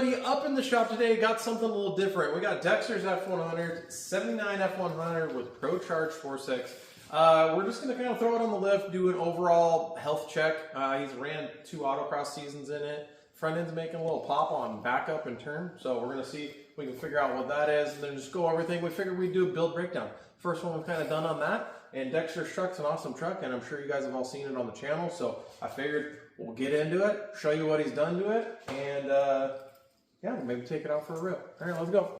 everybody, up in the shop today, got something a little different. We got Dexter's F100, 79 F100 with ProCharged 4.6. We're just going to kind of throw it on the lift, do an overall health check. He's ran 2 autocross seasons in it. Front end's making a little pop on backup and turn, so we're going to see if we can figure out what that is, and then just go everything. We figured we'd do a build breakdown. First one we've kind of done on that, and Dexter's truck's an awesome truck, and I'm sure you guys have all seen it on the channel, so I figured we'll get into it, show you what he's done to it, and yeah, maybe take it out for a rip. All right, let's go.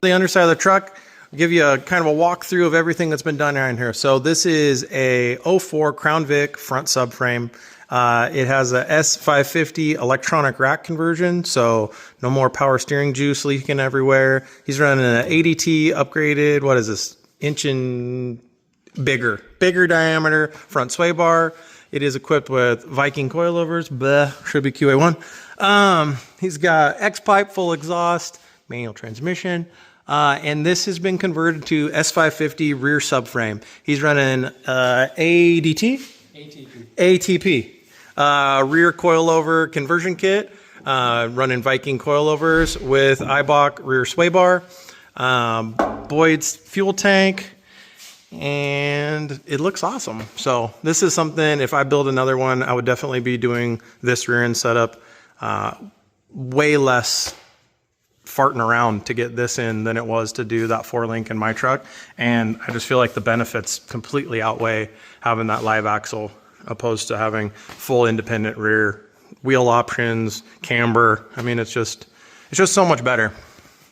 The underside of the truck, I'll give you a kind of a walkthrough of everything that's been done around here. So this is a 04 Crown Vic front subframe. It has a S550 electronic rack conversion, so no more power steering juice leaking everywhere. He's running an ADT upgraded, what is this, inch and bigger diameter front sway bar. It is equipped with Viking coilovers, should be QA1. He's got X-pipe, full exhaust, manual transmission. And this has been converted to S550 rear subframe. He's running ADT? ATP. Rear coilover conversion kit, running Viking coilovers with IBOC rear sway bar, Boyd's fuel tank, and it looks awesome. So this is something, if I build another one, I would definitely be doing this rear end setup. Way less farting around to get this in than it was to do that 4-link in my truck, and I just feel like the benefits completely outweigh having that live axle opposed to having full independent rear wheel options, camber. I mean, it's just so much better.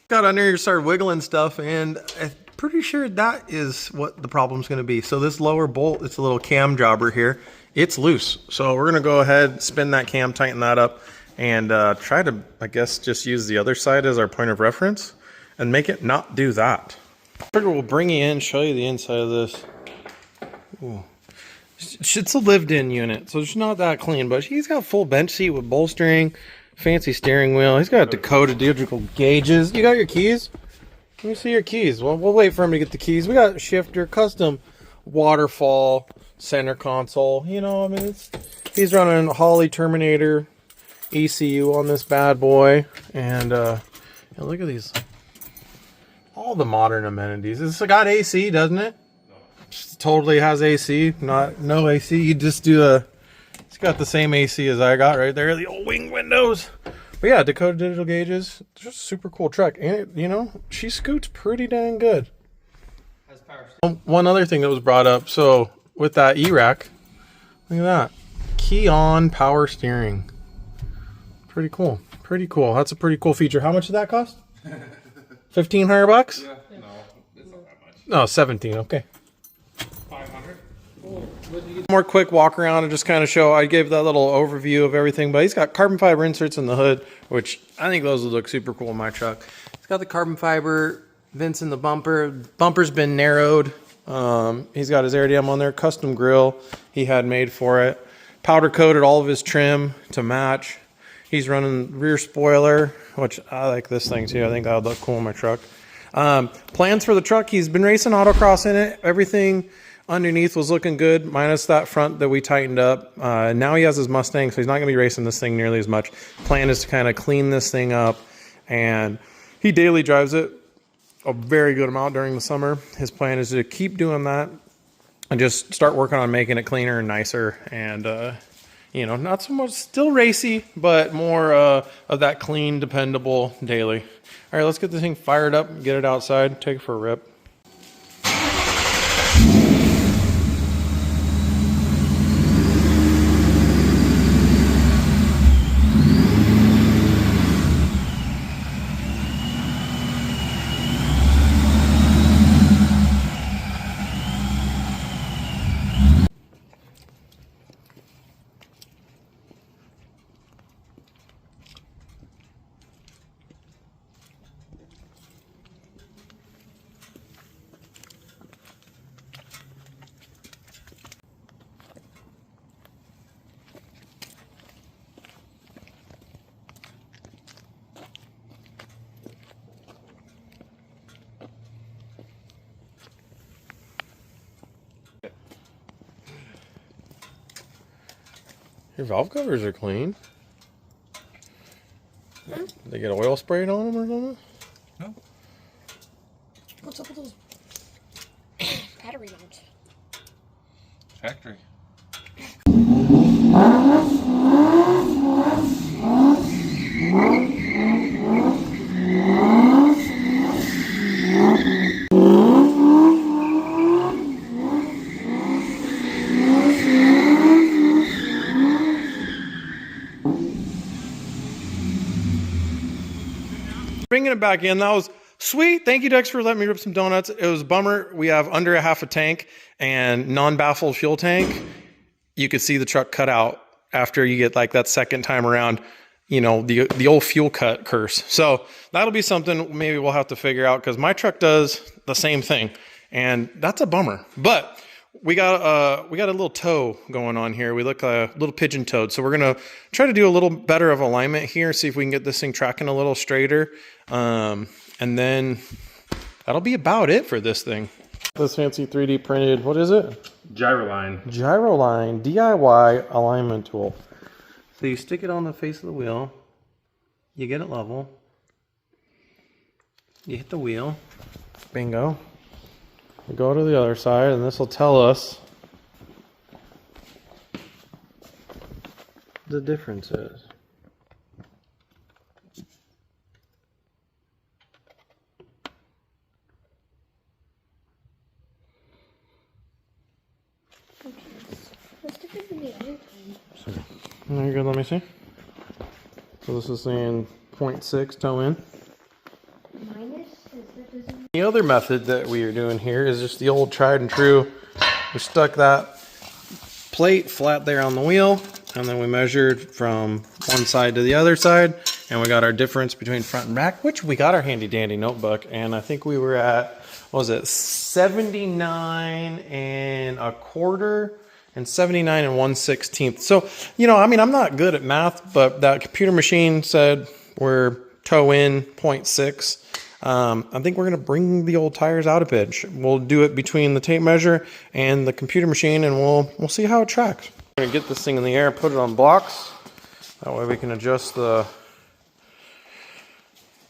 Got under here, started wiggling stuff, and I'm pretty sure that is what the problem's going to be. So this lower bolt, it's a little cam jobber here, it's loose, so we're going to go ahead, spin that cam, tighten that up, and try to, I guess, just use the other side as our point of reference and make it not do that. I figure we'll bring you in, show you the inside of this. Ooh. It's a lived-in unit, so it's not that clean, but he's got full bench seat with bolstering, fancy steering wheel. He's got Dakota digital gauges. You got your keys? Let me see your keys. Well, we'll wait for him to get the keys. We got shifter, custom waterfall, center console. You know, I mean, he's running Holley Terminator ECU on this bad boy, and look at these, all the modern amenities. It's got AC, doesn't it? No. Just totally has AC. No AC. You just do it's got the same AC as I got right there, the old wing windows. But yeah, Dakota digital gauges. It's just a super cool truck, and it, you know, she scoots pretty dang good. Has power. One other thing that was brought up, so with that E-rack, look at that, key on power steering. Pretty cool. Pretty cool. That's a pretty cool feature. How much did that cost? $1,500? Yeah. No, it's not that much. No, 17. Okay. 500. More quick walk around and just kind of show. I gave that little overview of everything, but he's got carbon fiber inserts in the hood, which I think those would look super cool in my truck. He's got the carbon fiber vents in the bumper. Bumper's been narrowed. He's got his air on there. Custom grill he had made for it. Powder coated all of his trim to match. He's running rear spoiler, which I like this thing too. I think that would look cool in my truck. Plans for the truck, he's been racing autocross in it. Everything underneath was looking good, minus that front that we tightened up. Now he has his Mustang, so he's not going to be racing this thing nearly as much. Plan is to kind of clean this thing up, and he daily drives it a very good amount during the summer. His plan is to keep doing that and just start working on making it cleaner and nicer, and you know, not so much still racy, but more of that clean, dependable daily. All right, let's get this thing fired up, get it outside, take it for a rip. Your valve covers are clean. They get oil sprayed on them or something? No. What's up with those battery mounts? Factory. Bringing it back in, that was sweet. Thank you, Dex, for letting me rip some donuts. It was a bummer. We have under a half a tank and non-baffled fuel tank. You could see the truck cut out after you get like that second time around, you know, the old fuel cut curse. So that'll be something maybe we'll have to figure out, because my truck does the same thing, and that's a bummer. But we got a little toe going on here. We look a little pigeon toed. So we're gonna try to do a little better of alignment here, see if we can get this thing tracking a little straighter. And then that'll be about it for this thing. This fancy 3D printed, what is it? Gyroline. Gyroline DIY alignment tool. So you stick it on the face of the wheel, you get it level, you hit the wheel, bingo. We go to the other side, and this will tell us the differences. What's different than the other time? So, there you go, let me see. So this is saying 0.6 toe in. Minus? That doesn't... The other method that we are doing here is just the old tried and true. We stuck that plate flat there on the wheel, and then we measured from one side to the other side, and we got our difference between front and back, which we got our handy dandy notebook, and I think we were at, what was it, 79 and a quarter and 79 and 1/16. So, you know, I mean, I'm not good at math, but that computer machine said we're toe in 0.6. I think we're going to bring the old tires out a bit. We'll do it between the tape measure and the computer machine, and we'll see how it tracks. We're going to get this thing in the air, put it on blocks. That way we can adjust the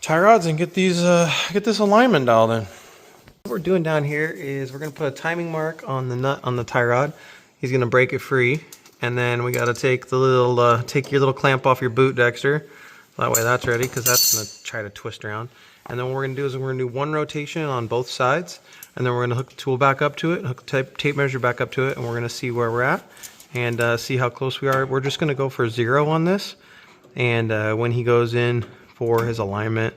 tie rods and get these get this alignment dialed in. What we're doing down here is we're going to put a timing mark on the nut on the tie rod. He's going to break it free, and then we got to take the little take your little clamp off your boot, Dexter. That way that's ready, because that's going to try to twist around. And then what we're going to do is we're going to do one rotation on both sides, and then we're going to hook the tool back up to it, hook the tape measure back up to it, and we're going to see where we're at and see how close we are. We're just going to go for 0 on this, and when he goes in for his alignment,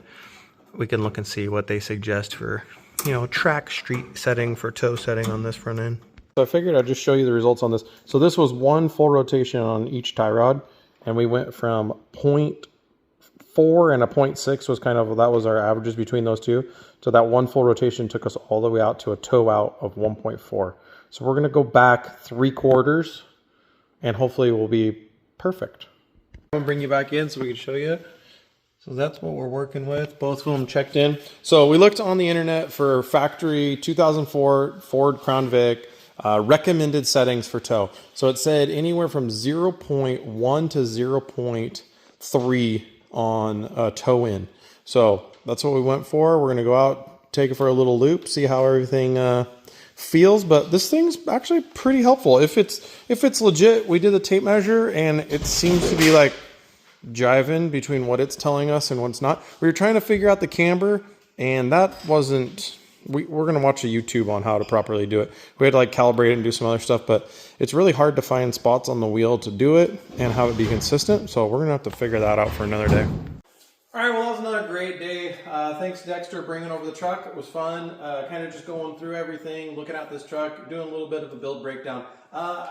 we can look and see what they suggest for, you know, track street setting for toe setting on this front end. So I figured I'd just show you the results on this. So this was one full rotation on each tie rod, and we went from 0.4 and a 0.6 was kind of, that was our averages between those two. So that one full rotation took us all the way out to a toe out of 1.4. So we're going to go back 3/4, and hopefully we'll be perfect. I'm going to bring you back in so we can show you. So that's what we're working with. Both of them checked in. So we looked on the internet for factory 2004 Ford Crown Vic recommended settings for toe. So it said anywhere from 0.1 to 0.3 on toe in. So that's what we went for. We're going to go out, take it for a little loop, see how everything feels. But this thing's actually pretty helpful. If it's legit, we did the tape measure, and it seems to be like jiving between what it's telling us and what's not. We were trying to figure out the camber, and that wasn't... We're going to watch a YouTube on how to properly do it. We had to like calibrate it and do some other stuff, but it's really hard to find spots on the wheel to do it and have it be consistent. So we're going to have to figure that out for another day. All right, well, that was another great day. Thanks, Dexter, bringing over the truck. It was fun. Kind of just going through everything, looking at this truck, doing a little bit of a build breakdown. I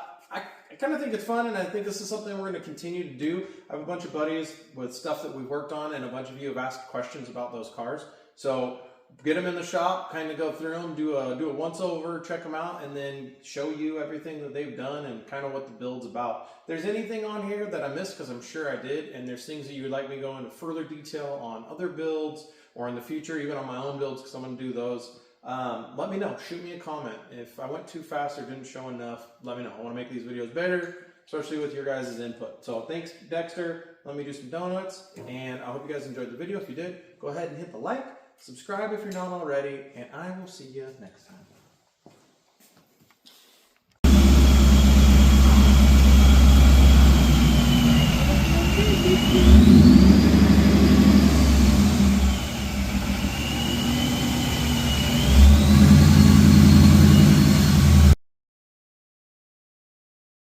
kind of think it's fun, and I think this is something we're going to continue to do. I have a bunch of buddies with stuff that we've worked on, and a bunch of you have asked questions about those cars. So get them in the shop, kind of go through them, do a once over, check them out, and then show you everything that they've done and kind of what the build's about. If there's anything on here that I missed, because I'm sure I did, and there's things that you would like me to go into further detail on other builds or in the future, even on my own builds, because I'm going to do those, let me know. Shoot me a comment. If I went too fast or didn't show enough, let me know. I want to make these videos better, especially with your guys' input. So thanks, Dexter. Let me do some donuts, and I hope you guys enjoyed the video. If you did, go ahead and hit the like, subscribe if you're not already, and I will see you next time.